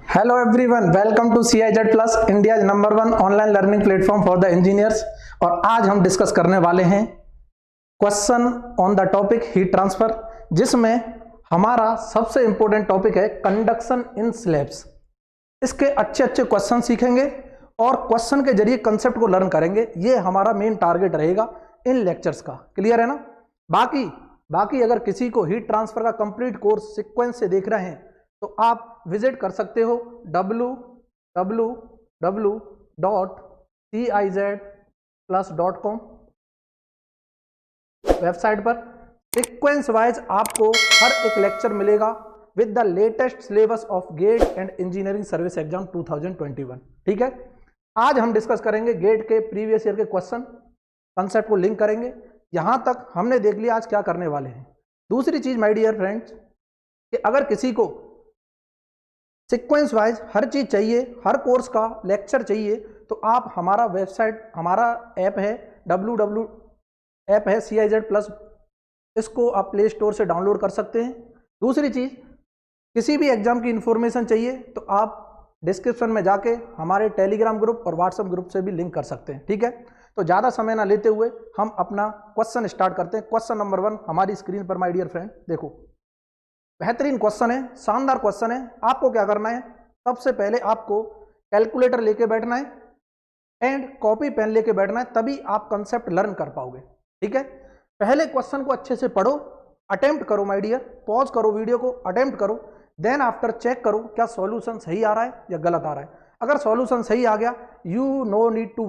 Hello everyone, welcome to CIZ Plus, India's #1 online learning platform for the engineers. और आज हम discuss करने वाले हैं question on the topic heat transfer, जिसमें हमारा सबसे इंपॉर्टेंट टॉपिक है कंडक्शन इन स्लैब्स। इसके अच्छे अच्छे क्वेश्चन सीखेंगे और क्वेश्चन के जरिए कंसेप्ट को लर्न करेंगे। ये हमारा मेन टारगेट रहेगा इन लेक्चर्स का। क्लियर है ना? बाकी अगर किसी को हीट ट्रांसफर का कंप्लीट कोर्स सीक्वेंस से देख रहे हैं तो आप विजिट कर सकते हो www.cizplus.com वेबसाइट पर। सीक्वेंस वाइज आपको हर एक लेक्चर मिलेगा with the latest syllabus of GATE and engineering service exam 2021। ठीक है, आज हम डिस्कस करेंगे गेट के प्रीवियस ईयर के क्वेश्चन, कंसेप्ट को लिंक करेंगे। यहां तक हमने देख लिया आज क्या करने वाले हैं। दूसरी चीज माय डियर फ्रेंड्स, कि अगर किसी को सीक्वेंस वाइज हर चीज चाहिए, हर कोर्स का लेक्चर चाहिए, तो आप हमारा वेबसाइट, हमारा ऐप है ऐप है CIZ प्लस, इसको आप प्ले स्टोर से डाउनलोड कर सकते हैं। दूसरी चीज, किसी भी एग्जाम की इंफॉर्मेशन चाहिए तो आप डिस्क्रिप्शन में जाके हमारे टेलीग्राम ग्रुप और व्हाट्सएप ग्रुप से भी लिंक कर सकते हैं। ठीक है, तो ज़्यादा समय ना लेते हुए हम अपना क्वेश्चन स्टार्ट करते हैं। क्वेश्चन नंबर 1 हमारी स्क्रीन पर माय डियर फ्रेंड देखो, बेहतरीन क्वेश्चन है, शानदार क्वेश्चन है। आपको क्या करना है, सबसे पहले आपको कैलकुलेटर लेके बैठना है एंड कॉपी पेन लेके बैठना है, तभी आप कंसेप्ट लर्न कर पाओगे। ठीक है, पहले क्वेश्चन को अच्छे से पढ़ो, अटेम्प्ट करो माय डियर, पॉज करो वीडियो को, अटेम्प्ट करो, देन आफ्टर चेक करो क्या सॉल्यूशन सही आ रहा है या गलत आ रहा है। अगर सॉल्यूशन सही आ गया, you no need to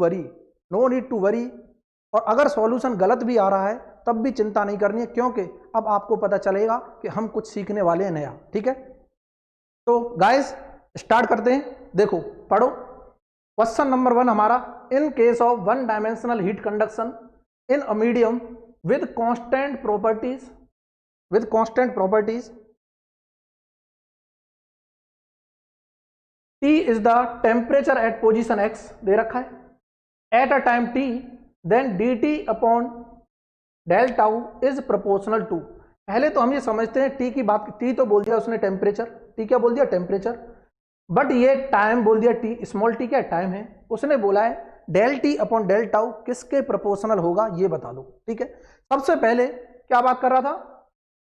worry, और अगर सॉल्यूशन गलत भी आ रहा है तब भी चिंता नहीं करनी है, क्योंकि अब आपको पता चलेगा कि हम कुछ सीखने वाले हैं नया। ठीक है, तो गाइस स्टार्ट करते हैं। देखो पढ़ो, क्वेश्चन नंबर 1 हमारा, in case of one dimensional heat conduction in a medium with constant properties T is the temperature at position X दे रखा है, at a time T, then dt upon del tau is proportional to. पहले तो हम ये समझते हैं T की बात, T तो बोल दिया उसने टेम्परेचर, T क्या बोल दिया टेम्परेचर, बट ये टाइम बोल दिया T, स्मॉल t क्या टाइम है। उसने बोला है del T upon del tau किसके प्रोपोर्शनल होगा ये बता दो। ठीक है, सबसे पहले क्या बात कर रहा था,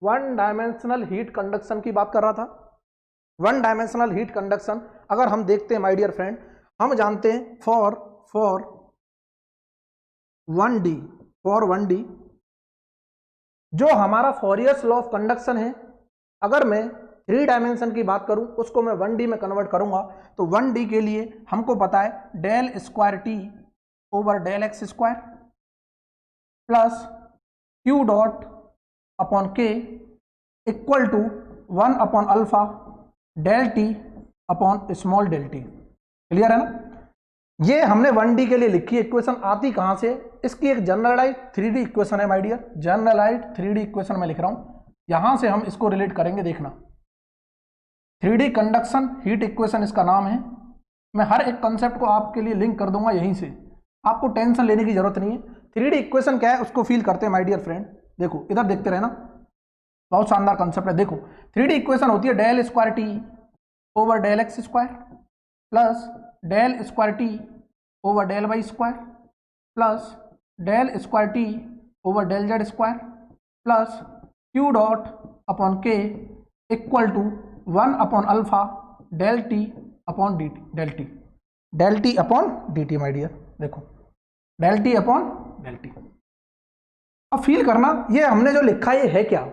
वन डायमेंशनल हीट कंडक्शन की बात कर रहा था। वन डायमेंशनल हीट कंडक्शन अगर हम देखते हैं माय डियर फ्रेंड, हम जानते हैं फॉर 1D जो हमारा फॉरियर्स लॉ ऑफ कंडक्शन है, अगर मैं 3 डायमेंशन की बात करूं उसको मैं 1D में कन्वर्ट करूंगा, तो 1D के लिए हमको पता है del square T over del x square plus Q dot upon K equal to 1 upon alpha del T upon small del T। Clear है ना? ये हमने 1D के लिए लिखी इक्वेशन। आती कहां से, इसकी एक जनरलाइज्ड 3D इक्वेशन है my dear, generalized 3D equation में लिख रहा हूं, यहां से हम इसको रिलेट करेंगे। देखना, 3D कंडक्शन हीट इक्वेशन इसका नाम है। मैं हर एक कंसेप्ट को आपके लिए लिंक कर दूंगा यहीं से, आपको टेंशन लेने की जरूरत नहीं है। 3D इक्वेशन क्या है उसको फील करते हैं माय डियर फ्रेंड। देखो इधर देखते रहना, बहुत शानदार कंसेप्ट है। देखो 3D इक्वेशन होती है del square T over del x square plus del square T over del y square plus del square T over del z square plus Q dot upon K equal to 1 upon alpha del T upon dt, del T upon dt my dear. देखो del T upon del T। अब feel करना, ये हमने जो लिखा ये है क्या,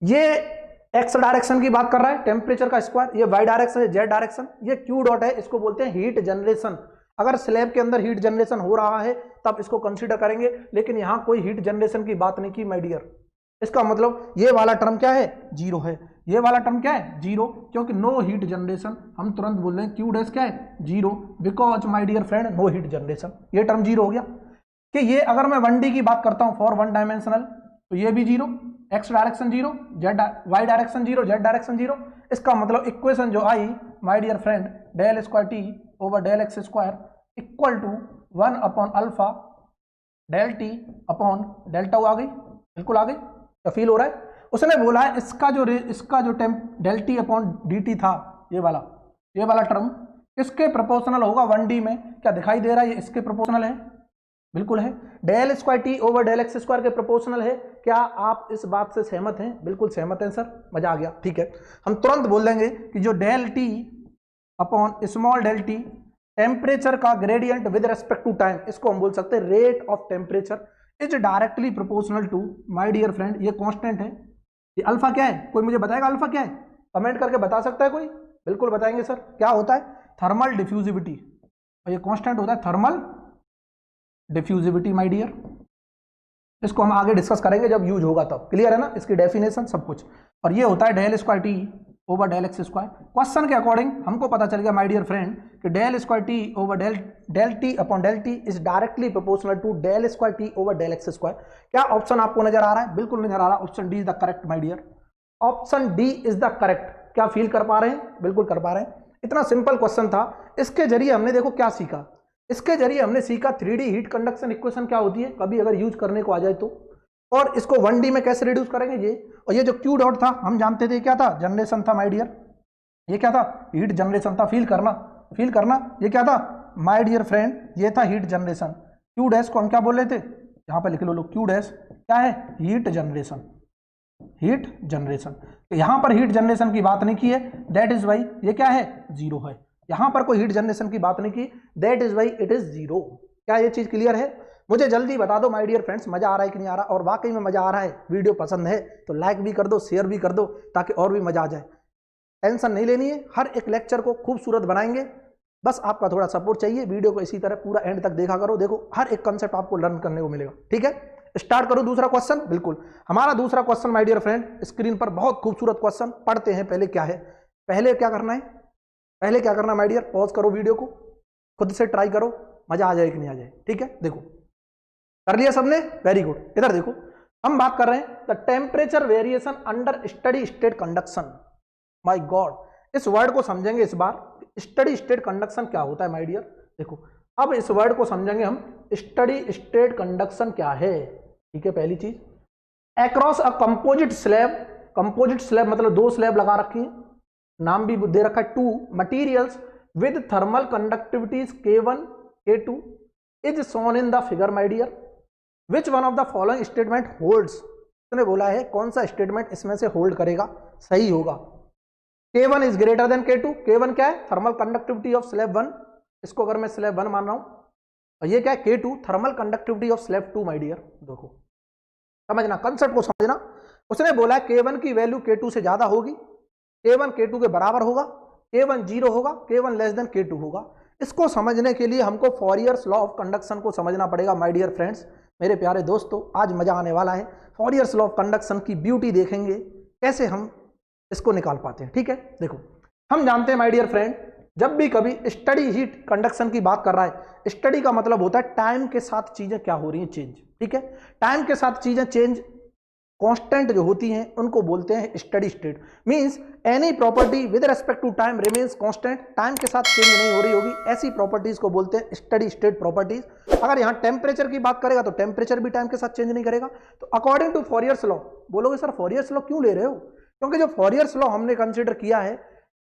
ये एक्स डायरेक्शन की बात कर रहा है, टेम्परेचर का स्क्वायर, ये वाई डायरेक्शन है, जेड डायरेक्शन, ये क्यू डॉट है, इसको बोलते हैं हीट जनरेशन। अगर स्लैब के अंदर हीट जनरेशन हो रहा है तब इसको कंसीडर करेंगे, लेकिन यहां कोई हीट जनरेशन की बात नहीं की माय डियर। इसका मतलब ये वाला टर्म क्या है, जीरो है, ये वाला टर्म क्या है, जीरो, क्योंकि नो हीट जनरेशन। हम तुरंत बोल रहे हैं क्यू डैश क्या है, zero, because my dear friend no heat generation, ये टर्म जीरो हो गया। कि ये अगर मैं 1D की बात करता हूं फॉर वन डायमेंशनल, तो ये भी zero, x direction zero, y direction zero, z direction zero. इसका मतलब इक्वेशन जो आई my dear friend, del square T over del x square equal to 1 upon alpha del T upon del tau आ गई, बिल्कुल आ गई, तो फील हो रहा है। उसने बोला है इसका जो temp del T upon dt था, ये वाला, ये वाला टर्म किसके प्रोपोर्शनल होगा 1D में? क्या दिखाई दे रहा है? ये इसके प्रोपोर्शनल है, बिल्कुल है। Del square T over del x square के प्रोपोर्शनल है। क्या आप इस बात से सहमत हैं? बिल्कुल सहमत हैं सर, मजा आ गया। ठीक है, हम तुरंत बोल देंगे कि जो del T upon small del T temperature का gradient with respect to time, इसको हम बोल सकते हैं rate of temperature is directly proportional to, my dear friend, ये कांस्टेंट है। ये अल्फा क्या है? कोई मुझे बताएगा अल्फा क्या है? कमेंट करके बता सकता है कोई? बिल्कुल बताएंगे सर। क्या होता है? थर्मल डिफ्यूजिविटी, और ये कांस्टेंट होता है थर्मल डिफ्यूजिविटी माय डियर। इसको हम आगे डिस्कस करेंगे जब यूज होगा तब, क्लियर है ना? इसकी डेफिनेशन सब कुछ। और ये होता है del square T over del x square. Question के अकॉर्डिंग हमको पता चल गया माय डियर फ्रेंड कि del square T over del T upon del T is directly proportional to del square T over del x square. क्या option आपको नजर आ रहा है? बिल्कुल नजर आ रहा है। Option D is the correct my dear, option D is the correct. क्या फील कर पा रहे हैं? बिल्कुल कर पा रहे हैं। इतना सिंपल क्वेश्चन था। इसके जरिए हमने देखो क्या सीखा, इसके जरिए हमने सीखा 3D हीट कंडक्शन इक्वेशन क्या होती है, कभी अगर यूज करने को आ जाए तो, और इसको 1D में कैसे रिड्यूस करेंगे ये। और ये जो क्यू डॉट था हम जानते थे क्या था? जनरेशन था माय डियर। ये क्या था? हीट जनरेशन था। फील करना, फील करना। ये क्या था माय डियर फ्रेंड? ये था हीट जनरेशन। क्यू डैश को हम क्या बोल रहे थे? यहां पे लिख लो लोग, क्यू डैश क्या है? Heat generation, heat generation. यहां पर हीट जनरेशन की बात नहीं की है, दैट इज वाई ये क्या है? जीरो है। यहां पर कोई हीट जनरेशन की बात नहीं की, that is why it is zero. क्या ये चीज क्लियर है? मुझे जल्दी बता दो माय डियर फ्रेंड्स, मजा आ रहा है कि नहीं आ रहा? और वाकई में मजा आ रहा है, वीडियो पसंद है तो लाइक भी कर दो, शेयर भी कर दो, ताकि और भी मजा आ जाए। टेंशन नहीं लेनी है, हर एक लेक्चर को खूबसूरत बनाएंगे, बस आपका थोड़ा सपोर्ट चाहिए। वीडियो को इसी तरह पूरा एंड तक देखा करो, देखो हर एक कंसेप्ट आपको लर्न करने को मिलेगा। ठीक है, स्टार्ट करो दूसरा क्वेश्चन। बिल्कुल, हमारा दूसरा question my dear friend screen पर बहुत खूबसूरत क्वेश्चन पढ़ते हैं। पहले क्या है? पहले क्या करना है? पहले क्या करना माय डियर? पॉज करो वीडियो को, खुद से ट्राई करो, मजा आ जाए कि नहीं आ जाए। ठीक है, देखो कर लिया सबने? Very good. इधर देखो, हम बात कर रहे हैं the temperature variation under steady state conduction. My God, इस वर्ड को समझेंगे इस बार। स्टडी स्टेट कंडक्शन क्या होता है माय डियर? देखो अब इस वर्ड को समझेंगे हम। स्टडी स्टेट कंडक्शन क्या है? ठीक है, पहली चीज, across a composite slab. Composite slab मतलब दो स्लैब लगा रखी है, नाम भी दे रखा है two materials with thermal conductivities K1 K2 is shown in the figure my dear. Which one of the following statement holds? उसने बोला है कौन सा स्टेटमेंट इसमें से होल्ड करेगा, सही होगा। K1 is greater than K2। K1 क्या है? थर्मल कंडक्टिविटी ऑफ स्लैब 1, इसको अगर मैं स्लैब 1 मान रहा हूं, और ये क्या है? K2 thermal conductivity of slab 2 my dear. देखो समझना, कंसेप्ट को समझना। उसने बोला है K1 की वैल्यू K2 से ज्यादा होगी, K1 K2 के बराबर होगा, K1 0 होगा, K1 लेस देन K2 होगा। इसको समझने के लिए हमको फॉरियर्स लॉ ऑफ कंडक्शन को समझना पड़ेगा माय डियर फ्रेंड्स। मेरे प्यारे दोस्तों, आज मजा आने वाला है। फॉरियर्स लॉ ऑफ कंडक्शन की ब्यूटी देखेंगे, कैसे हम इसको निकाल पाते हैं। ठीक है, देखो हम जानते हैं माय डियर फ्रेंड, जब भी कभी स्टडी हीट कंडक्शन की बात कर रहा है, स्टडी का मतलब होता है टाइम के साथ चीजें क्या हो रही हैं, चेंज। ठीक है, टाइम के साथ चीजें चेंज कांस्टेंट जो होती हैं उनको बोलते हैं steady state. Means any property with respect to time remains constant, time के साथ चेंज नहीं हो रही होगी, ऐसी प्रॉपर्टीज को बोलते हैं स्टडी स्टेट प्रॉपर्टीज। अगर यहां टेम्परेचर की बात करेगा तो टेम्परेचर भी टाइम के साथ चेंज नहीं करेगा। तो अकॉर्डिंग टू फॉरियर्स लॉ, बोलोगे सर फॉरियर्स लॉ क्यों ले रहे हो? क्योंकि जो फॉरियर्स लॉ हमने कंसीडर किया है,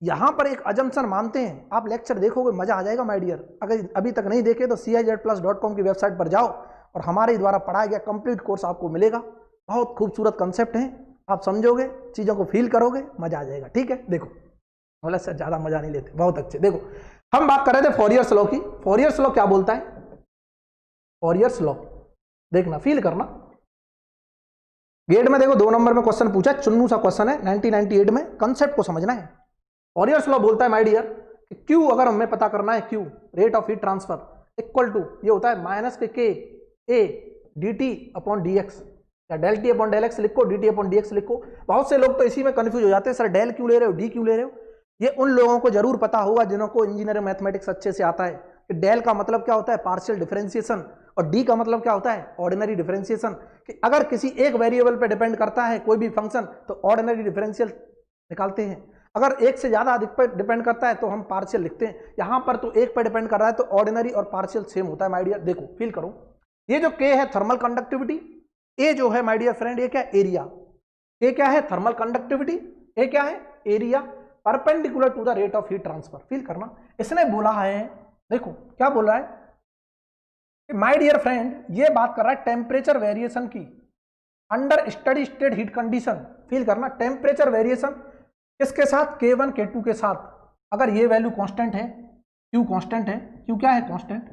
यहां पर एक अजम्पशन मानते हैं। आप लेक्चर देखोगे मजा आ जाएगा माय डियर। अगर अभी तक नहीं देखे तो CIZ+.com की वेबसाइट पर जाओ और हमारे द्वारा पढ़ाया गया कंप्लीट कोर्स आपको मिलेगा। बहुत खूबसूरत कंसेप्ट है, आप समझोगे, चीजों को फील करोगे, मजा आ जाएगा। ठीक है, देखो बोला सर ज्यादा मजा नहीं लेते, बहुत अच्छे। देखो हम बात कर रहे थे फॉरियर्स लॉ की। फॉरियर्स लॉ क्या बोलता है? फॉरियर्स लॉ देखना, फील करना। गेट में देखो 2 नंबर में क्वेश्चन पूछा, चुन्नू सा क्वेश्चन है 1998 में, कंसेप्ट को समझना है। फॉरियर्स लॉ बोलता है माय डियर कि क्यू अगर हमें पता करना है, Q rate of heat transfer equal to ये होता है माइनस के K A dt upon dx, या del T upon del x लिखो, dt अपॉन dx लिखो। बहुत से लोग तो इसी में कंफ्यूज हो जाते हैं, सर डेल क्यों ले रहे हो, डी क्यों ले रहे हो। ये उन लोगों को जरूर पता होगा जिनको इंजीनियरिंग मैथमेटिक्स अच्छे से आता है कि डेल का मतलब क्या होता है, पार्शियल डिफरेंशिएशन, और डी का मतलब क्या होता है, ऑर्डिनरी डिफरेंशिएशन। कि अगर किसी एक वेरिएबल पे डिपेंड करता है कोई भी फंक्शन तो ऑर्डिनरी डिफरेंशियल निकालते हैं, अगर एक से ज्यादा अधिक पर डिपेंड करता है तो हम पार्शियल लिखते हैं। यहां पर तो एक पर डिपेंड कर रहा है तो ऑर्डिनरी और पार्शियल सेम होता है माय डियर। देखो फील करो, ये जो K है थर्मल कंडक्टिविटी, ए जो है माय डियर फ्रेंड ये क्या है, एरिया। ए क्या है, थर्मल कंडक्टिविटी, ए क्या है, area. Perpendicular to the rate of heat transfer. Feel करना, इसने बोला है, देखो क्या बोला है, माय डियर फ्रेंड, ये बात कर रहा है टेम्परेचर वेरिएशन की under study state heat condition. Feel करना, टेम्परेचर वेरिएशन किसके साथ, K1 K2 के साथ। अगर ये वैल्यू कांस्टेंट है, Q कांस्टेंट है, Q क्या है कांस्टेंट,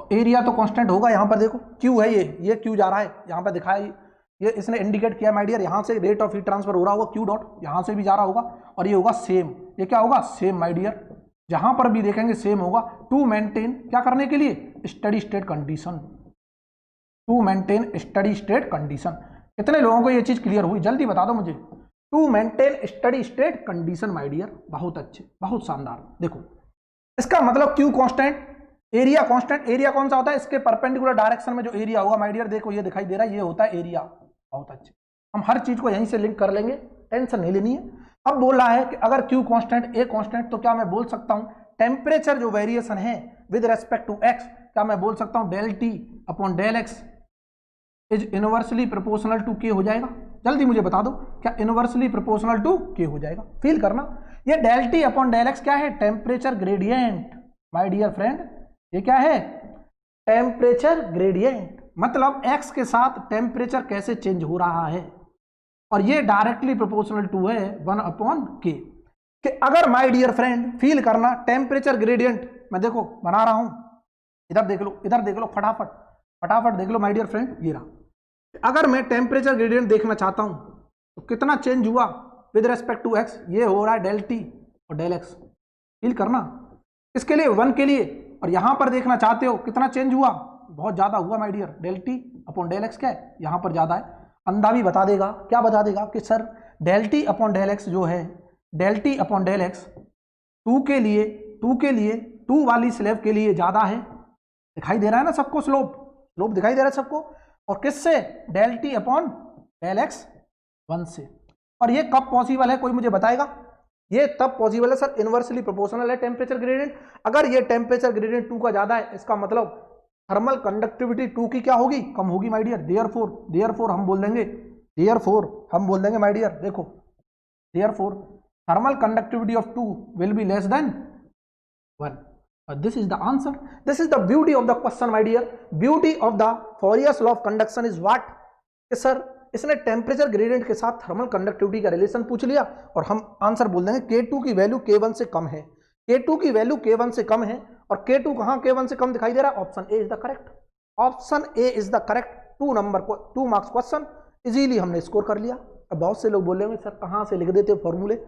एरिया तो कांस्टेंट होगा। यहां पर देखो Q है, ये Q जा रहा है, यहां पर दिखाया, ये इसने इंडिकेट किया माय डियर, यहां से रेट ऑफ हीट ट्रांसफर हो रहा होगा Q डॉट, यहां से भी जा रहा होगा और ये होगा सेम। ये क्या होगा, सेम माय डियर, जहां पर भी देखेंगे सेम होगा। टू मेंटेन, क्या करने के लिए, steady state condition, to maintain steady state condition. कितने लोगों को ये चीज क्लियर हुई, जल्दी बता दो मुझे। To maintain steady state condition my dear, बहुत अच्छे, बहुत शानदार। देखो इसका मतलब Q constant, area constant. Area कौन सा होता है, इसके परपेंडिकुलर डायरेक्शन में जो एरिया होगा माय डियर, देखो ये दिखाई दे रहा है, ये होता है एरिया। बहुत अच्छे, हम हर चीज को यहीं से लिंक कर लेंगे, टेंशन नहीं लेनी है। अब बोल रहा है कि अगर Q कांस्टेंट, A कांस्टेंट, तो क्या मैं बोल सकता हूं टेम्परेचर जो वेरिएशन है विद रेस्पेक्ट टू x, क्या मैं बोल सकता हूं del T upon del x is inversely proportional to K हो जाएगा। जल्दी मुझे बता दो, क्या इनवर्सली प्रोपोर्शनल टू K हो जाएगा। फील करना, ये del T upon del x क्या है, temperature gradient my dear friend. ये क्या है, टेम्परेचर ग्रेडियंट, मतलब x के साथ टेम्परेचर कैसे चेंज हो रहा है, और ये डायरेक्टली प्रोपोर्शनल टू है 1 अपॉन K। कि अगर माय डियर फ्रेंड, फील करना, टेम्परेचर ग्रेडियंट मैं देखो बना रहा हूं, इधर देख लो, इधर देख लो, फटाफट फटाफट देख लो माय डियर फ्रेंड, ये रहा। अगर मैं टेम्परेचर ग्रेडियंट देखना चाहता हूं तो कितना चेंज हुआ विद रेस्पेक्ट टू x, ये हो रहा है डेल T और डेल x। फील करना, इसके लिए 1 के लिए, और यहां पर देखना चाहते हो कितना चेंज हुआ, बहुत ज्यादा हुआ my dear, del T upon del x क्या है, यहां पर ज्यादा है। अंधा भी बता देगा, क्या बता देगा कि sir del T upon del x जो है, del T upon del x 2 के लिए 2 वाली स्लैब के लिए ज्यादा है। दिखाई दे रहा है ना सबको, स्लोप दिखाई दे रहा है सबको, और किससे, del T upon del x 1 से। और ये कब पॉसिबल है, कोई मुझे बताएगा। ये तब पॉसिबल है सर, इनवर्सली प्रोपोर्शनल है टेम्परेचर ग्रेडियंट। अगर ये टेम्परेचर ग्रेडियंट 2 का ज्यादा है, इसका मतलब थर्मल कंडक्टिविटी 2 की क्या होगी, कम होगी माय डियर। देयरफॉर हम बोल देंगे माय डियर, देखो therefore thermal conductivity of 2 will be less than 1। This is the answer. This is the beauty of the question my dear. Beauty of the Fourier's law of conduction is what? कि sir इसने temperature gradient के साथ thermal conductivity का relation पूछ लिया और हम answer बोल देंगे K2 की वैल्यू K1 से कम है। K2 की वैल्यू K1 से कम है, और K2 कहां K1 से कम दिखाई दे रहा है, option A is the correct. Option A is the correct. 2 marks question easily हमने स्कोर कर लिया। अब बहुत से लोग बोलेंगे सर कहां से लिख देते हो फॉर्मूले।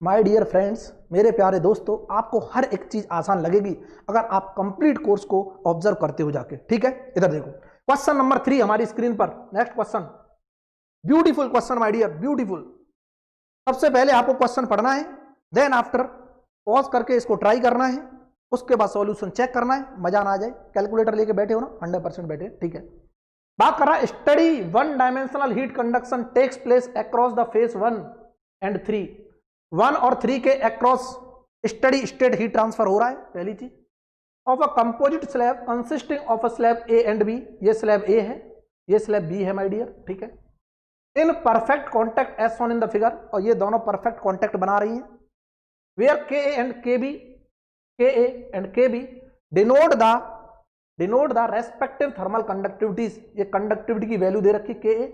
माय डियर फ्रेंड्स, मेरे प्यारे दोस्तों, आपको हर एक चीज आसान लगेगी अगर आप कंप्लीट कोर्स को ऑब्जर्व करते हो जाके, ठीक है। इधर देखो क्वेश्चन नंबर 3 हमारी स्क्रीन पर, next question, beautiful question my dear, beautiful. सबसे पहले आपको क्वेश्चन पढ़ना है, देन आफ्टर पॉज करके इसको ट्राई करना है, उसके बाद सॉल्यूशन चेक करना है, मजा ना आ जाए। कैलकुलेटर लेके बैठे हो ना, 100% बैठे, ठीक है। बात कर रहा है steady 1 dimensional heat conduction takes place across the face 1 and 3। 1 और 3 के across steady state heat transfer हो रहा है, पहली चीज। Of a composite slab consisting of a slab A and B, ये स्लैब ए है, ये स्लैब बी है माय डियर, ठीक है। In perfect contact as shown in the figure, और ये दोनों परफेक्ट कॉन्टैक्ट बना रही हैं। Where K A and K B denote the respective thermal conductivities. ये कंडक्टिविटी की वैल्यू दे रखी के ए,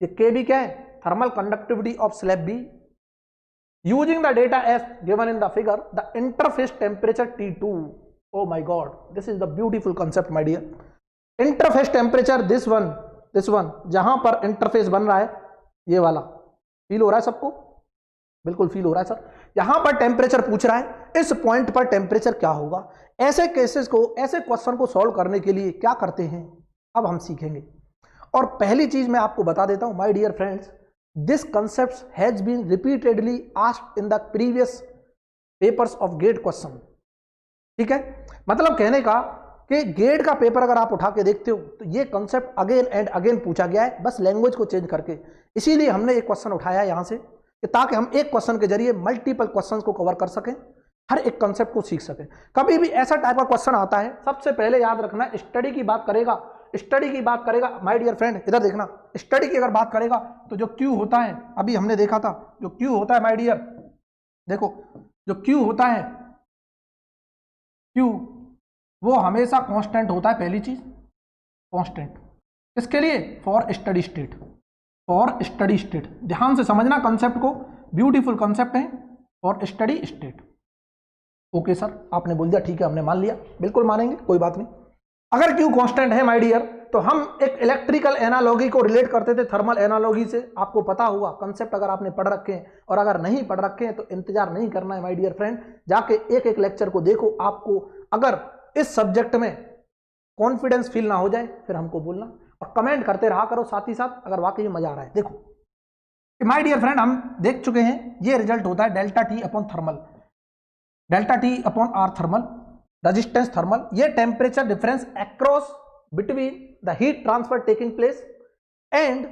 ये के बी क्या है, thermal conductivity of slab B. Using the data as given in the figure, the interface temperature T2. Oh my God, this is the beautiful concept, my dear. Interface temperature, this one, जहां पर interface बन रहा है, ये वाला, feel हो रहा है सबको, बिल्कुल फील हो रहा है सर। यहां पर टेम्परेचर पूछ रहा है, इस पॉइंट पर टेम्परेचर क्या होगा। ऐसे केसेस को, ऐसे क्वेश्चन को सॉल्व करने के लिए क्या करते हैं, अब हम सीखेंगे। और पहली चीज मैं आपको बता देता हूं my dear friends, this concept has been repeatedly asked in the previous papers of GATE question, ठीक है। मतलब कहने का कि गेट का पेपर अगर आप उठा के देखते हो तो ये कंसेप्ट अगेन एंड अगेन पूछा गया है, बस लैंग्वेज को चेंज करके। इसीलिए हमने एक क्वेश्चन उठाया है यहां से, कि ताकि हम एक क्वेश्चन के जरिए मल्टीपल क्वेश्चंस को कवर कर सकें, हर एक कंसेप्ट को सीख सकें। कभी भी ऐसा टाइप का क्वेश्चन आता है, सबसे पहले याद रखना, स्टडी की बात करेगा, स्टडी की बात करेगा माय डियर फ्रेंड, इधर देखना, स्टडी की अगर बात करेगा तो जो क्यू होता है, अभी हमने देखा था, जो क्यू होता है माय डियर, देखो जो क्यू होता है, क्यू वो हमेशा कांस्टेंट होता है। पहली चीज कांस्टेंट, इसके लिए for steady state, for steady state, ध्यान से समझना कंसेप्ट को, ब्यूटीफुल कंसेप्ट है for steady state. Okay sir, आपने बोल दिया, ठीक है हमने मान लिया, बिल्कुल मानेंगे, कोई बात नहीं। अगर क्यू कांस्टेंट है माय डियर, तो हम एक इलेक्ट्रिकल एनालॉजी को रिलेट करते थे थर्मल एनालॉजी से, आपको पता होगा कंसेप्ट अगर आपने पढ़ रखे हैं, और अगर नहीं पढ़ रखे हैं तो इंतजार नहीं करना है माय डियर फ्रेंड, जाके एक एक लेक्चर को देखो। आपको अगर इस सब्जेक्ट में कॉन्फिडेंस फील ना हो जाए फिर हमको बोलना, और कमेंट करते रहा करो साथ ही साथ, अगर वाकई में मजा आ रहा है। देखो माय डियर फ्रेंड, हम देख चुके हैं ये रिजल्ट होता है delta T upon thermal, delta T upon R thermal, resistance thermal, ये temperature difference across between the heat transfer taking place and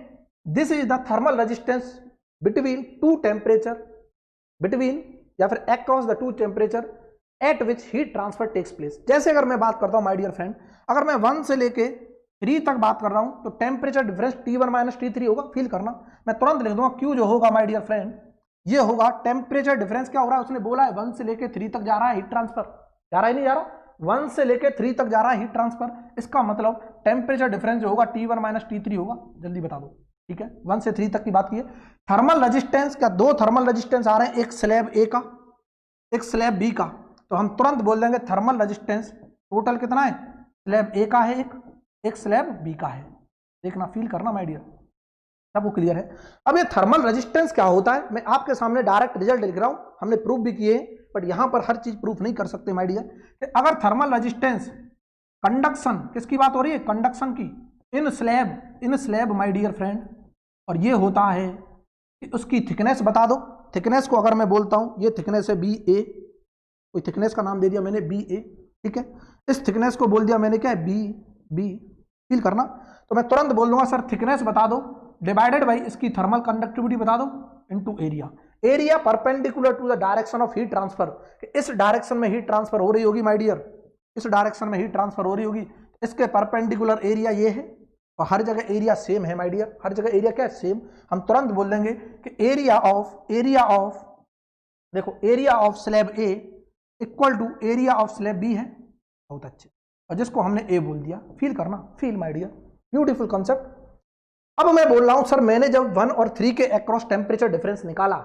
this is the thermal resistance between two temperature, between या फिर across the two temperature at which heat transfer takes place. जैसे अगर मैं बात करता हूं my dear friend, अगर मैं 1 से लेके 3 तक बात कर रहा हूं तो temperature difference T1 minus T3 होगा, फील करना। मैं तुरंत लिख दूंगा Q जो होगा माय डियर फ्रेंड, ये होगा टेम्परेचर डिफरेंस, क्या हो रहा है उसने बोला है 1 से लेके 3 तक जा रहा है हीट ट्रांसफर, जा रहा है नहीं जा रहा, 1 से लेके 3 तक जा रहा है हीट ट्रांसफर, इसका मतलब टेम्परेचर डिफरेंस जो होगा T1 माइनस T3 होगा, जल्दी बता दो, ठीक है। 1 से 3 तक की बात की है। थर्मल रेजिस्टेंस, क्या 2 थर्मल रेजिस्टेंस आ रहे हैं, एक स्लैब ए का एक स्लैब बी का, तो हम तुरंत बोल देंगे थर्मल रेजिस्टेंस टोटल कितना है, स्लैब ए का है एक स्लैब बी का है, देखना फील करना माय डियर, सबको क्लियर है। अब ये थर्मल रेजिस्टेंस क्या होता है, मैं आपके सामने डायरेक्ट रिजल्ट लिख रहा हूं, हमने प्रूफ भी किए, बट यहां पर हर चीज प्रूफ नहीं कर सकते माय डियर, कि अगर थर्मल रेजिस्टेंस कंडक्शन, किसकी बात हो रही है, कंडक्शन की, in slab my dear friend, और ये होता है कि उसकी थिकनेस बता दो। थिकनेस को अगर मैं बोलता हूं ये थिकनेस है बी ए, कोई थिकनेस का नाम दे दिया मैंने बी ए, ठीक है, इस थिकनेस को बोल दिया मैंने क्या है बी, फील करना, तो मैं तुरंत बोल दूंगा सर थिकनेस बता दो डिवाइडेड बाई इसकी थर्मल कंडक्टिविटी बता दो into area, area perpendicular to the direction of heat transfer, इस डायरेक्शन में हीट ट्रांसफर हो रही होगी माय डियर, इस डायरेक्शन में हीट ट्रांसफर हो रही होगी, इसके परपेंडिकुलर एरिया ये है, और हर जगह एरिया सेम है माय डियर, हर जगह एरिया क्या है, सेम। हम तुरंत बोल देंगे कि एरिया ऑफ देखो area of slab A equal to area of slab B है, बहुत अच्छे, और जिसको हमने ए बोल दिया, फील करना, feel my dear, beautiful concept. अब मैं बोल रहा हूं सर मैंने जब 1 और 3 के अक्रॉस टेम्परेचर डिफरेंस निकाला,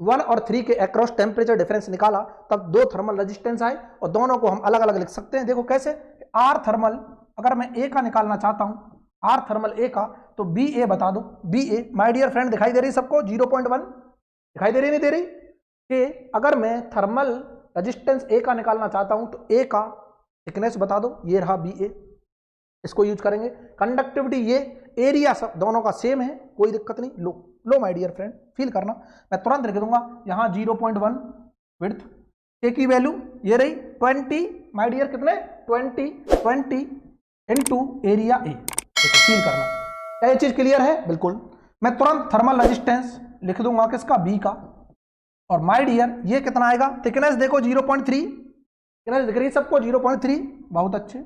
1 और 3 के अक्रॉस टेम्परेचर डिफरेंस निकाला, तब 2 थर्मल रेजिस्टेंस आए, और दोनों को हम अलग अलग लिख सकते हैं। देखो कैसे, आर थर्मल अगर मैं ए का निकालना चाहता हूं, आर थर्मल ए का, तो बी ए बता दो, B A my dear friend दिखाई दे रही सबको 0.1 दिखाई दे रही नहीं दे रही, कि अगर मैं थर्मल रेजिस्टेंस ए का निकालना चाहता हूं तो ए का थिकनेस बता दो, ये रहा बी ए, इसको यूज करेंगे। कंडक्टिविटी ये, एरिया सब दोनों का सेम है, कोई दिक्कत नहीं, लो माय डियर फ्रेंड, फील करना, मैं तुरंत लिख दूंगा यहाँ 0.1 विड्थ, ए की वैल्यू ये रही 20 माय डियर, कितने 20 इनटू एरिया ए, देखो फील करना, क्या ये चीज क्लियर है, बिल्कुल। मैं तुरंत थर्मल रेजिस्टेंस लिख दूंगा किसका, बी का, और माय डियर ये कितना आएगा, थिकनेस देखो 0.3, थिकनेस दिख रही सबको 0.3, बहुत अच्छे,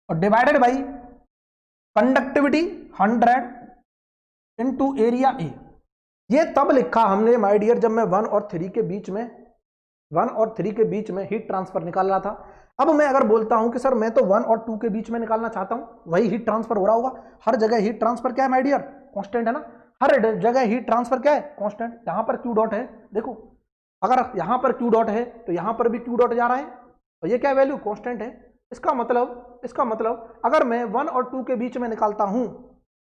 और divided by conductivity 100 into area A. ये तब लिखा हमने माय डियर जब मैं 1 और 3 के बीच में, 1 और 3 के बीच में हीट ट्रांसफर निकाल रहा था। अब मैं अगर बोलता हूं कि सर मैं तो 1 और 2 के बीच में निकालना चाहता हूं, वही हीट ट्रांसफर हो रहा होगा, हर जगह हीट ट्रांसफर क्या है माय डियर, कांस्टेंट है ना, हर जगह हीट ट्रांसफर क्या है, कांस्टेंट। यहां पर क्यू डॉट है, देखो अगर यहां पर क्यू डॉट है तो यहां पर भी क्यू डॉट जा रहा है, और ये क्या वैल्यू, कांस्टेंट है। इसका मतलब अगर मैं 1 और 2 के बीच में निकालता हूं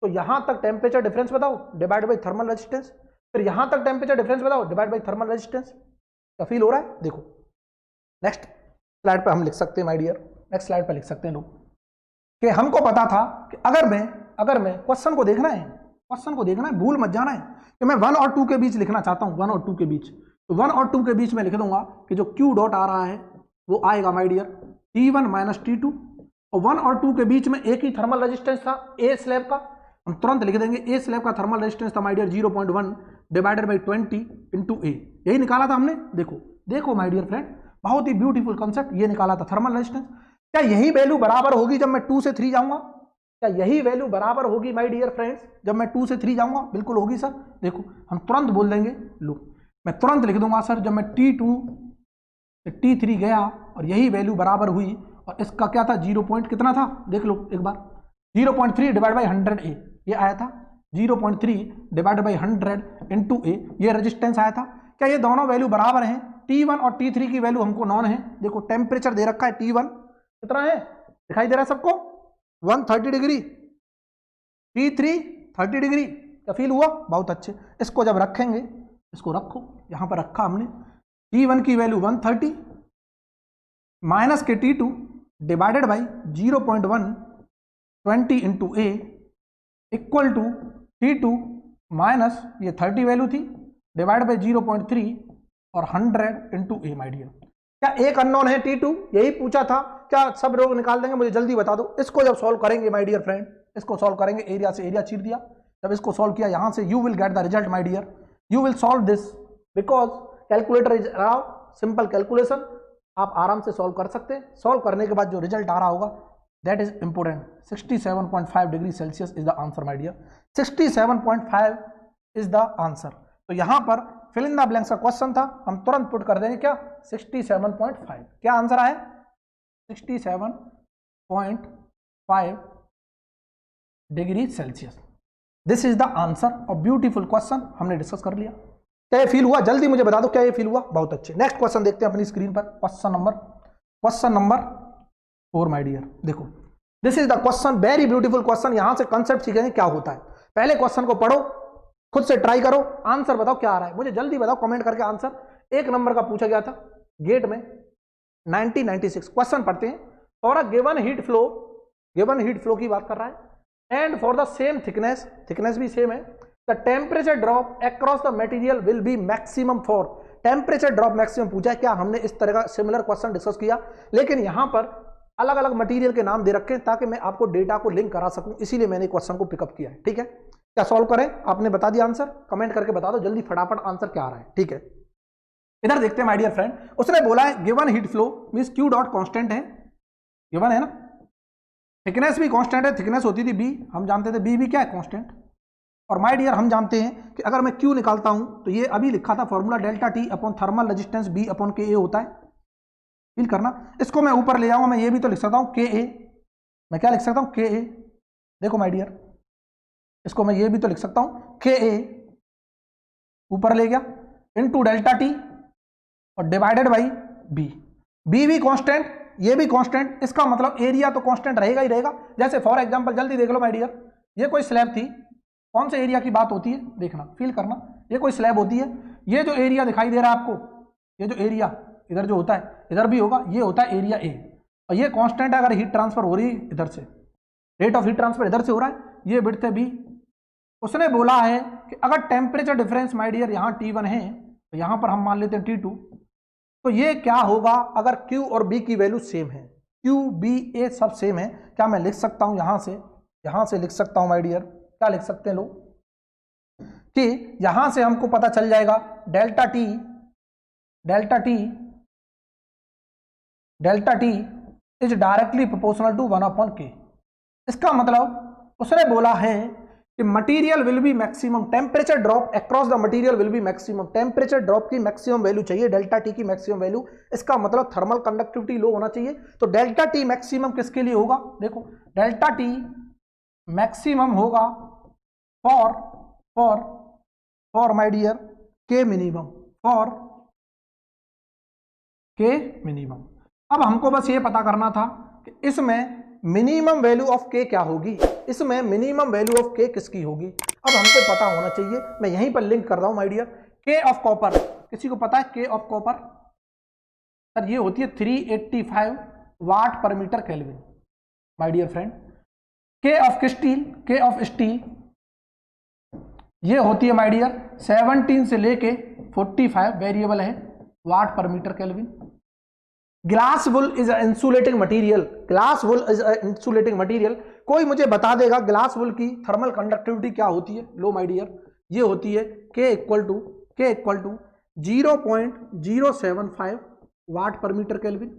तो यहां तक टेम्परेचर डिफरेंस बताओ डिवाइड बाई थर्मल रेजिस्टेंस, फिर यहां तक टेम्परेचर डिफरेंस बताओ डिवाइड बाई थर्मल रेजिस्टेंस, क्या फील हो रहा है। देखो नेक्स्ट स्लाइड पे हम लिख सकते हैं माय डियर, नेक्स्ट स्लाइड पे लिख सकते हैं लोग, कि हमको पता था कि अगर मैं क्वेश्चन को देखना है, भूल मत जाना है कि मैं 1 और 2 के बीच लिखना चाहता हूं, 1 और 2 के बीच, तो 1 और 2 के बीच में लिख दूंगा कि जो क्यू डॉट आ रहा है वो आएगा my dear T1 minus T2, और 1 और 2 के बीच में एक ही थर्मल रेजिस्टेंस था ए स्लैब का, हम तुरंत लिख देंगे ए स्लैब का थर्मल रेजिस्टेंस था my dear 0.1 divided by 20 into A, यही निकाला था हमने। देखो माय डियर फ्रेंड, बहुत ही ब्यूटीफुल कॉन्सेप्ट, ये निकाला था थर्मल रेजिस्टेंस। क्या यही वैल्यू बराबर होगी जब मैं 2 से 3 जाऊंगा, क्या यही वैल्यू बराबर होगी माय डियर फ्रेंड्स जब मैं 2 से 3 जाऊंगा? बिल्कुल होगी सर। देखो हम तुरंत बोल देंगे, लो मैं तुरंत लिख दूंगा सर, जब मैं T2 से T3 गया और यही वैल्यू बराबर हुई, और इसका क्या था 0 पॉइंट कितना था देख लो एक बार, 0.3 डिवाइड बाई 100A ये आया था, 0.3 डिवाइड बाई 100 इंटू ए ये रेजिस्टेंस आया था। क्या ये दोनों वैल्यू बराबर हैं? T1 और T3 की वैल्यू हमको नॉन है। देखो टेम्परेचर दे रखा है T1 कितना है, दिखाई दे रहा है सबको 130 डिग्री, T3 30 डिग्री। क्या फील हुआ? बहुत अच्छे। इसको जब रखेंगे, इसको रखो, यहां पर रखा हमने, T1 की value 130 minus K T2 divided by 0.1 20 into A equal to T2 minus ये 30 वैल्यू थी डिवाइड बाई 0.3 और 100 इंटू ए माय डियर। क्या एक अननोन है T2? यही पूछा था। क्या सब लोग निकाल देंगे? मुझे जल्दी बता दो। इसको जब सॉल्व करेंगे माय डियर फ्रेंड, इसको सॉल्व करेंगे, एरिया से एरिया चीर दिया, जब इसको सॉल्व किया यहां से, you will get the result my dear. You will solve this because calculator is around simple calculation, आप आराम से सॉल्व कर सकते हैं। सॉल्व करने के बाद जो रिजल्ट आ रहा होगा that is important. 67.5 degree Celsius is the answer my dear. 67.5 is the answer. तो यहां पर फिल इन द ब्लैंक्स का क्वेश्चन था, हम तुरंत पुट कर देंगे क्या 67.5। क्या आंसर आया? 67.5 degree Celsius. This is the answer of beautiful question. हमने डिस्कस कर लिया। क्या ये फील हुआ? जल्दी मुझे बता दो क्या ये फील हुआ? बहुत अच्छे। नेक्स्ट क्वेश्चन देखते हैं अपनी स्क्रीन पर। Question number 4 my dear. देखो this is the question, very beautiful question. यहां से कंसेप्ट सीखेंगे क्या होता है। पहले क्वेश्चन को पढ़ो, खुद से ट्राई करो, आंसर बताओ क्या आ रहा है। मुझे जल्दी बताओ कमेंट करके आंसर। 1 नंबर का पूछा गया था गेट में 1996। क्वेश्चन पढ़ते हैं। For a given heat flow की बात कर रहा है, and for the same thickness भी सेम है, the temperature drop across the material will be maximum for. Temperature drop maximum पूछा है। क्या हमने इस तरह का सिमिलर क्वेश्चन डिस्कस किया, लेकिन यहां पर अलग अलग मटेरियल के नाम दे रखे हैं ताकि मैं आपको डेटा को लिंक करा सकूं, इसीलिए मैंने क्वेश्चन को पिकअप किया है। ठीक है, क्या सॉल्व करें? आपने बता दिया आंसर, कमेंट करके बता दो जल्दी फटाफट आंसर क्या आ रहा है। ठीक है, इधर देखते हैं माय डियर फ्रेंड। उसने बोला है given heat flow means Q dot constant है, गिवन है ना, थिकनेस भी कांस्टेंट है, थिकनेस होती थी बी, हम जानते थे बी भी क्या है कांस्टेंट। और माय डियर हम जानते हैं कि अगर मैं क्यू निकालता हूं तो ये अभी लिखा था formula delta T upon thermal resistance B upon K A होता है। फील करना, इसको मैं ऊपर ले जाऊंगा, मैं ये भी तो लिख सकता हूं के ए, मैं क्या लिख सकता हूं के ए, देखो माय डियर इसको मैं ये भी तो लिख सकता हूं के ए, ऊपर ले गया इनटू डेल्टा टी और डिवाइडेड बाई बी। बी भी कांस्टेंट, ये भी कांस्टेंट, इसका मतलब एरिया तो कांस्टेंट रहेगा ही रहेगा। जैसे फॉर एग्जांपल जल्दी देख लो माय डियर, ये कोई स्लैब थी, कौन से एरिया की बात होती है देखना, फील करना, ये कोई स्लैब होती है, ये जो एरिया दिखाई दे रहा है आपको, ये जो एरिया इधर जो होता है इधर भी होगा, ये होता है एरिया ए, और ये कांस्टेंट है। अगर हीट ट्रांसफर हो रही है इधर से, रेट ऑफ हीट ट्रांसफर इधर से हो रहा है, ये विड्थ है बी। उसने बोला है कि अगर टेम्परेचर डिफरेंस माय डियर यहाँ T1 है तो यहाँ पर हम मान लेते हैं T2, तो ये क्या होगा अगर Q और B की वैल्यू सेम है, Q B A सब सेम है। क्या मैं लिख सकता हूं यहां से लिख सकता हूं माय डियर, क्या लिख सकते हैं लोग कि यहां से हमको पता चल जाएगा delta T is directly proportional to 1/k। इसका मतलब उसने बोला है कि material will be maximum, temperature drop across the material will be maximum, temperature drop की मैक्सिमम वैल्यू चाहिए, डेल्टा टी की मैक्सिमम वैल्यू। इसका मतलब थर्मल कंडक्टिविटी लो होना चाहिए, तो डेल्टा टी मैक्सिमम किसके लिए होगा, देखो डेल्टा टी मैक्सिमम होगा फॉर माय डियर के मिनिमम, फॉर के मिनिमम। अब हमको बस ये पता करना था कि इसमें मिनिमम वैल्यू ऑफ के क्या होगी, इसमें मिनिमम वैल्यू ऑफ के किसकी होगी। अब हमको पता होना चाहिए, मैं यहीं पर लिंक कर रहा हूं माय डियर। के ऑफ कॉपर, किसी को पता है के ऑफ कॉपर? सर ये होती है 385 watt per metre kelvin my dear friend. K of steel ये होती है माय डियर 17 से लेके 45 वेरिएबल है watt per metre kelvin. Glass wool is insulating material, glass wool is insulating material. कोई मुझे बता देगा ग्लास वुल की थर्मल कंडक्टिविटी क्या होती है? लो माय डियर, ये होती है K equal to 0.075 watt per metre kelvin.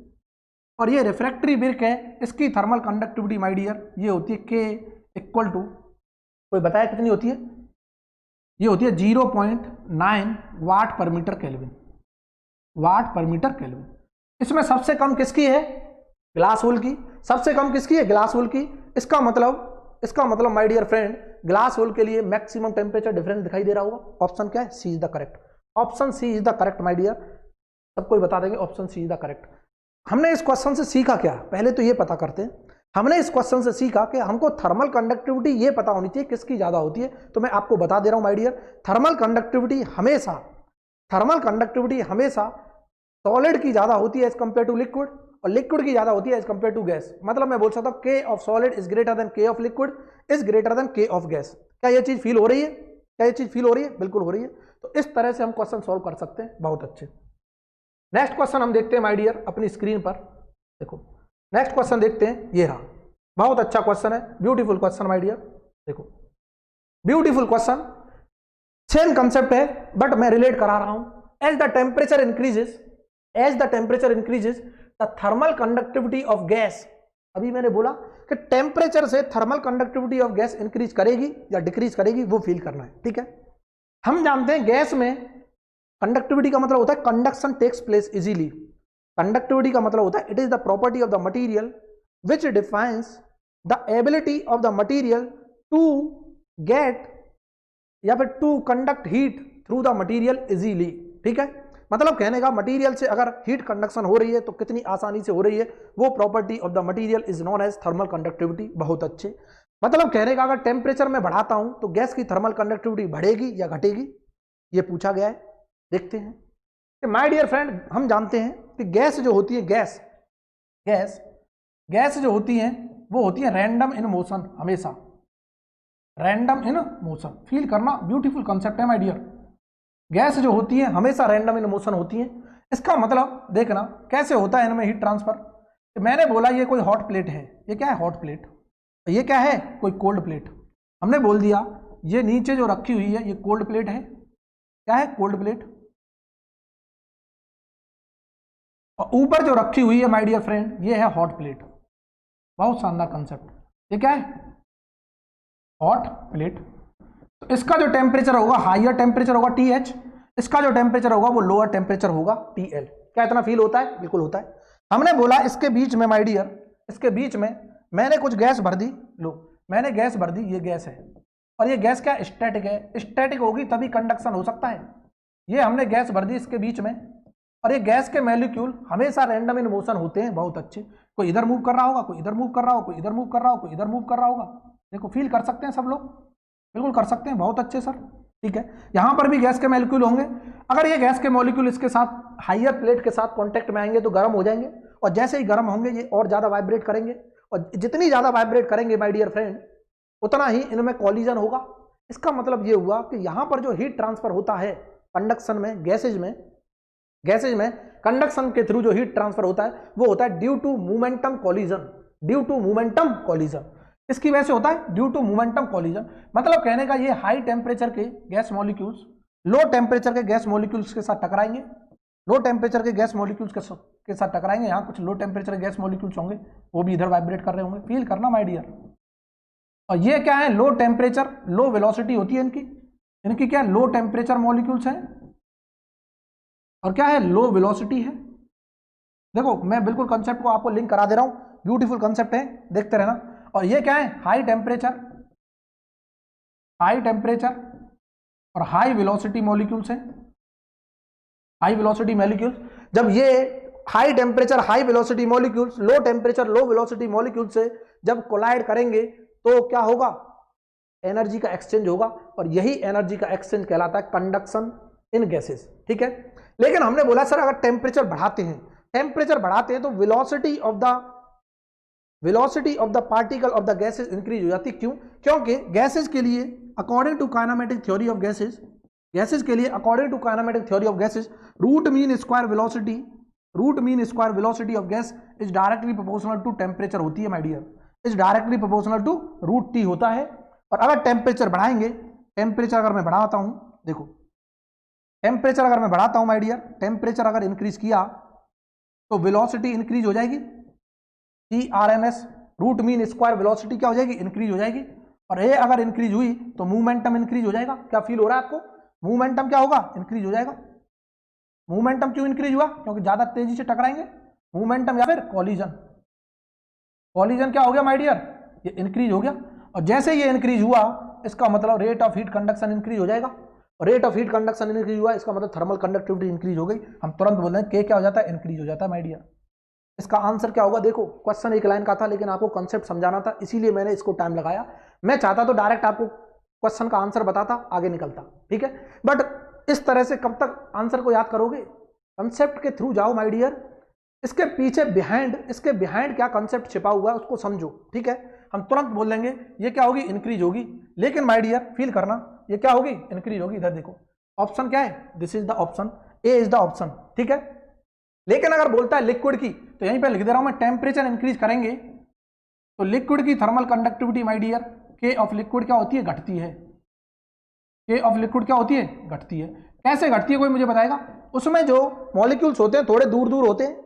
और ये रिफ्रैक्टरी ब्रिक है, इसकी थर्मल कंडक्टिविटी माय डियर ये होती है K इक्वल टू, कोई बताया कितनी होती है? ये होती है 0.9 वाट पर मीटर केल्विन, वाट पर मीटर केल्विन। इसमें सबसे कम किसकी है? ग्लास वूल की। सबसे कम किसकी है? ग्लास वूल की। इसका मतलब my dear friend, glass wool के लिए मैक्सिमम टेम्परेचर डिफरेंस दिखाई दे रहा होगा। ऑप्शन क्या है? C is the correct. Option C is the correct my dear, सबको बता देंगे option C is the correct. हमने इस क्वेश्चन से सीखा क्या? पहले तो ये पता करते हैं। हमने इस क्वेश्चन से सीखा कि हमको थर्मल कंडक्टिविटी ये पता होनी चाहिए किसकी ज्यादा होती है। तो मैं आपको बता दे रहा हूं माय डियर, थर्मल कंडक्टिविटी हमेशा सॉलिड की ज्यादा होती है एज कंपेयर टू लिक्विड, और लिक्विड की ज्यादा होती है एज कंपेयर टू गैस। मतलब मैं बोल सकता हूं K of solid is greater than K of liquid is greater than K of gas. क्या ये चीज फील हो रही है? बिल्कुल हो रही है। तो इस तरह से हम क्वेश्चन सॉल्व कर सकते हैं, बहुत अच्छे। नेक्स्ट क्वेश्चन हम देखते हैं माय डियर अपनी स्क्रीन पर। देखो नेक्स्ट क्वेश्चन देखते हैं, ये रहा, बहुत अच्छा क्वेश्चन है, ब्यूटीफुल क्वेश्चन माय डियर। देखो ब्यूटीफुल क्वेश्चन, सेम कंसेप्ट है बट मैं रिलेट करा रहा हूं। As the temperature increases the thermal conductivity of gas. अभी मैंने बोला कि टेम्परेचर से thermal conductivity of gas increase करेगी या डिक्रीज करेगी, वो फील करना है, ठीक है। हम जानते हैं गैस में कंडक्टिविटी का मतलब होता है conduction takes place easily. Conductivity का मतलब होता है it is the property of the material which defines the ability of the material to get या फिर to conduct heat through the material easily, ठीक है। मतलब कहने का मटीरियल से अगर हीट कंडक्शन हो रही है तो कितनी आसानी से हो रही है, वो property of the material is known as thermal conductivity. बहुत अच्छे। मतलब कहने का अगर टेम्परेचर में बढ़ाता हूं तो गैस की थर्मल कंडक्टिविटी बढ़ेगी या घटेगी, ये पूछा गया है। देखते हैं माय डियर फ्रेंड, हम जानते हैं कि गैस जो होती है, गैस जो होती है वो होती है रैंडम इन मोशन, हमेशा रैंडम इन मोशन। फील करना, ब्यूटीफुल कंसेप्ट है माय डियर। गैस जो होती है हमेशा रैंडम इन मोशन होती है। इसका मतलब देखना कैसे होता है इनमें हीट ट्रांसफर। तो मैंने बोला ये कोई हॉट प्लेट है, ये क्या है? Hot plate. ये क्या है? कोई कोल्ड प्लेट। हमने बोल दिया ये नीचे जो रखी हुई है ये कोल्ड प्लेट है। क्या है? Cold plate. और ऊपर जो रखी हुई है माय डियर फ्रेंड ये है हॉट प्लेट। बहुत शानदार कंसेप्ट। ये क्या है? Hot plate. तो इसका जो टेम्परेचर होगा हाईयर टेम्परेचर होगा TH, इसका जो टेम्परेचर होगा वो लोअर टेम्परेचर होगा TL। क्या इतना फील होता है? बिल्कुल होता है। हमने बोला इसके बीच में माय डियर, इसके बीच में मैंने कुछ गैस भर दी। लो मैंने गैस भर दी, ये गैस है, और ये गैस क्या? स्टैटिक है। स्टैटिक होगी तभी कंडक्शन हो सकता है। ये हमने गैस भर दी इसके बीच में, और ये गैस के मॉलिक्यूल हमेशा रैंडम इन मोशन होते हैं। बहुत अच्छे। कोई इधर मूव कर रहा होगा, कोई इधर मूव कर रहा होगा, कोई इधर मूव कर रहा होगा, कोई इधर मूव कर रहा होगा। देखो फील कर सकते हैं सब लोग? बिल्कुल कर सकते हैं। बहुत अच्छे सर, ठीक है। यहां पर भी गैस के मॉलिक्यूल होंगे। अगर ये गैस के मॉलिक्यूल इसके साथ हाईयर प्लेट के साथ कांटेक्ट में आएंगे तो गर्म हो जाएंगे, और जैसे ही गर्म होंगे ये और ज्यादा वाइब्रेट करेंगे, और जितनी ज्यादा वाइब्रेट करेंगे माय डियर फ्रेंड उतना ही इनमें कॉलिजन होगा। इसका मतलब ये हुआ कि यहां पर जो हीट ट्रांसफर होता है कंडक्शन में, गैसेज में कंडक्शन के थ्रू जो हीट ट्रांसफर होता है वो होता है ड्यू टू मोमेंटम कॉलिजन। इसकी वजह से होता है ड्यू टू मोमेंटम कॉलिजन। मतलब कहने का ये हाई टेम्परेचर के गैस मॉलिक्यूल्स लो टेम्परेचर के गैस मॉलिक्यूल्स के साथ टकराएंगे, लो टेम्परेचर के गैस मॉलिक्यूल्स के साथ टकराएंगे। यहाँ कुछ लो टेम्परेचर के गैस मॉलिक्यूल्स होंगे, वो भी इधर वाइब्रेट कर रहे होंगे। फील करना माय डियर। और ये क्या है? लो टेम्परेचर लो वेलोसिटी होती है इनकी क्या? लो टेम्परेचर मॉलिक्यूल्स हैं, और क्या है? लो वेलोसिटी है। देखो मैं बिल्कुल कंसेप्ट को आपको लिंक करा दे रहा हूं, ब्यूटीफुल कंसेप्ट है, देखते रहना। और ये क्या है? हाई टेम्परेचर और हाई वेलोसिटी मॉलिक्यूल्स हैं, हाई वेलोसिटी मॉलिक्यूल्स। जब ये high temperature high velocity molecules low temperature low velocity molecules से जब कोलाइड करेंगे तो क्या होगा? एनर्जी का एक्सचेंज होगा, और यही एनर्जी का एक्सचेंज कहलाता है कंडक्शन इन गैसेस, ठीक है। लेकिन हमने बोला सर अगर टेम्परेचर बढ़ाते हैं तो velocity of the particle of the gases increase हो जाती। क्यों? क्योंकि गैसेस के लिए according to kinematic theory of gases root mean square velocity of gas is directly proportional to temperature होती है my dear, is directly proportional to root T होता है। और अगर टेम्परेचर बढ़ाएंगे, टेम्परेचर अगर मैं बढ़ाता हूं, देखो टेम्परेचर अगर मैं बढ़ाता हूं माय डियर, टेम्परेचर अगर इंक्रीज किया तो वेलोसिटी इंक्रीज हो जाएगी, CRMS root mean square velocity क्या हो जाएगी, इंक्रीज हो जाएगी। और ये अगर इंक्रीज हुई तो मोमेंटम इंक्रीज हो जाएगा। क्या फील हो रहा है आपको, मोमेंटम क्या होगा, इंक्रीज हो जाएगा। मोमेंटम क्यों इंक्रीज हुआ, क्योंकि ज्यादा तेजी से टकराएंगे, मोमेंटम या फिर कॉलिजन। कॉलिजन क्या हो गया माय डियर, ये इंक्रीज हो गया। और जैसे ये इंक्रीज हुआ इसका मतलब rate of heat conduction increase हो जाएगा। और rate of heat conduction increase हुआ इसका मतलब थर्मल कंडक्टिविटी इंक्रीज हो गई। हम तुरंत बोल रहे हैं के क्या हो जाता है, इंक्रीज हो जाता है माय डियर। इसका आंसर क्या होगा, देखो क्वेश्चन एक लाइन का था लेकिन आपको कंसेप्ट समझाना था, इसीलिए मैंने इसको टाइम लगाया। मैं चाहता तो डायरेक्ट आपको क्वेश्चन का आंसर बताता, आगे निकलता, ठीक है। बट इस तरह से कब तक आंसर को याद करोगे, कंसेप्ट के थ्रू जाओ माय डियर। इसके पीछे इसके बिहाइंड क्या कंसेप्ट छिपा हुआ है उसको समझो, ठीक है। हम तुरंत बोल देंगे ये क्या होगी, इंक्रीज होगी, लेकिन माय डियर फील करना ये क्या होगी, इंक्रीज होगी। इधर देखो ऑप्शन क्या है, this is the option, A is the option, ठीक है। लेकिन अगर बोलता है लिक्विड की तो यहीं पे लिख दे रहा हूं मैं, टेम्परेचर इंक्रीज करेंगे तो लिक्विड की थर्मल कंडक्टिविटी माय डियर के ऑफ लिक्विड क्या होती है, घटती है। के ऑफ लिक्विड क्या होती है, घटती है। कैसे घटती है कोई मुझे बताएगा। उसमें जो मॉलिक्यूल्स होते हैं थोड़े दूर दूर होते हैं,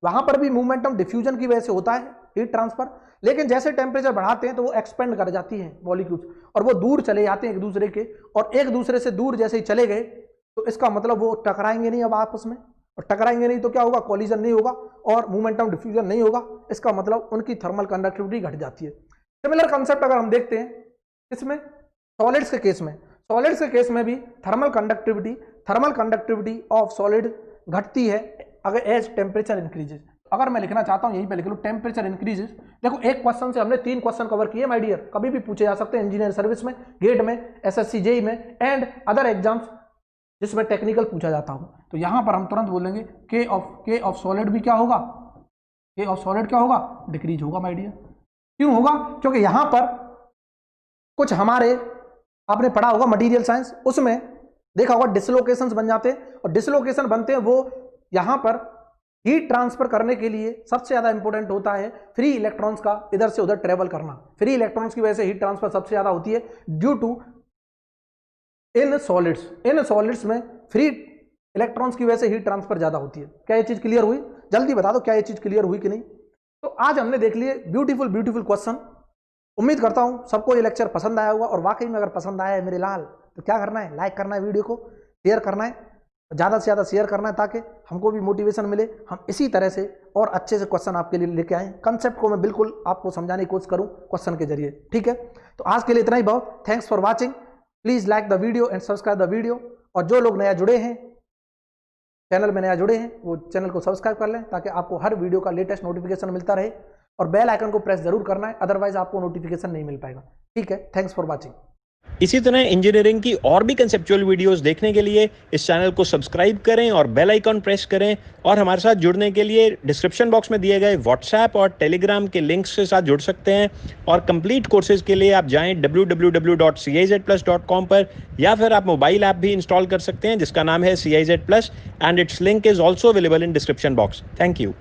वहां पर भी मूवमेंटम डिफ्यूजन की वजह से होता है, हीट ट्रांसफर। लेकिन जैसे टेम्परेचर बढ़ाते हैं तो वो एक्सपेंड कर जाती है मॉलिक्यूल्स और वो दूर चले जाते हैं एक दूसरे के, और एक दूसरे से दूर जैसे ही चले गए तो इसका मतलब वो टकराएंगे नहीं अब आपस में, और टकराएंगे नहीं तो क्या होगा, कॉलिजन नहीं होगा और मोमेंटम डिफ्यूजन नहीं होगा। इसका मतलब उनकी थर्मल कंडक्टिविटी घट जाती है। सिमिलर कंसेप्ट अगर हम देखते हैं इसमें सॉलिड्स के केस में, सॉलिड्स के केस में भी थर्मल कंडक्टिविटी ऑफ सॉलिड घटती है अगर एज टेम्परेचर इंक्रीजेस। अगर मैं लिखना चाहता हूं यहीं पे लिख लूं, टेम्परेचर इंक्रीजेस। देखो एक क्वेश्चन से हमने 3 क्वेश्चन कवर किए माय डियर, कभी भी पूछे जा सकते हैं इंजीनियर सर्विस में, गेट में, SSC JEE में एंड अदर एग्जाम्स जिसमें टेक्निकल पूछा जाता हो। तो यहां पर हम तुरंत बोलेंगे के ऑफ सॉलिड भी क्या होगा, के ऑफ सॉलिड क्या होगा, डिक्रीज होगा माय डियर। क्यों होगा, क्योंकि यहां पर कुछ हमारे आपने पढ़ा होगा मटीरियल साइंस, उसमें देखा होगा डिसलोकेशंस बन जाते हैं, और डिसलोकेशन बनते हैं वो यहां पर हीट ट्रांसफर करने के लिए सबसे ज्यादा इंपॉर्टेंट होता है फ्री इलेक्ट्रॉन्स का इधर से उधर ट्रेवल करना। फ्री इलेक्ट्रॉन्स की वजह से हीट ट्रांसफर सबसे ज्यादा होती है ड्यू टू इन सॉलिड्स में फ्री इलेक्ट्रॉन्स की वजह से हीट ट्रांसफर ज्यादा होती है। क्या ये चीज क्लियर हुई, जल्दी बता दो क्या ये चीज क्लियर हुई कि नहीं। तो आज हमने देख लिए ब्यूटीफुल क्वेश्चन। उम्मीद करता हूं सबको ये लेक्चर पसंद आया होगा, और वाकई में अगर पसंद आया है मेरे लाल तो क्या करना है, लाइक करना है, वीडियो को शेयर करना है, ज़्यादा से ज़्यादा शेयर करना है ताकि हमको भी मोटिवेशन मिले, हम इसी तरह से और अच्छे से क्वेश्चन आपके लिए लेके आएँ। कंसेप्ट को मैं बिल्कुल आपको समझाने की कोशिश करूँ क्वेश्चन के जरिए, ठीक है। तो आज के लिए इतना ही बहुत, thanks for watching, please like the video and subscribe the video. और जो लोग नया जुड़े हैं, चैनल में नया जुड़े हैं, वो चैनल को सब्सक्राइब कर लें ताकि आपको हर वीडियो का लेटेस्ट नोटिफिकेशन मिलता रहे, और बेल आइकन को प्रेस जरूर करना है, अदरवाइज आपको नोटिफिकेशन नहीं मिल पाएगा, ठीक है। Thanks for watching. इसी तरह इंजीनियरिंग की और भी कंसेप्चुअल वीडियोस देखने के लिए इस चैनल को सब्सक्राइब करें और बेल आइकन प्रेस करें, और हमारे साथ जुड़ने के लिए डिस्क्रिप्शन बॉक्स में दिए गए व्हाट्सएप और टेलीग्राम के लिंक्स के साथ जुड़ सकते हैं। और कंप्लीट कोर्सेज के लिए आप जाएं www.cizplus.com पर, या फिर आप मोबाइल ऐप भी इंस्टॉल कर सकते हैं जिसका नाम है CIZ Plus, and it's link is also available in description box. Thank you.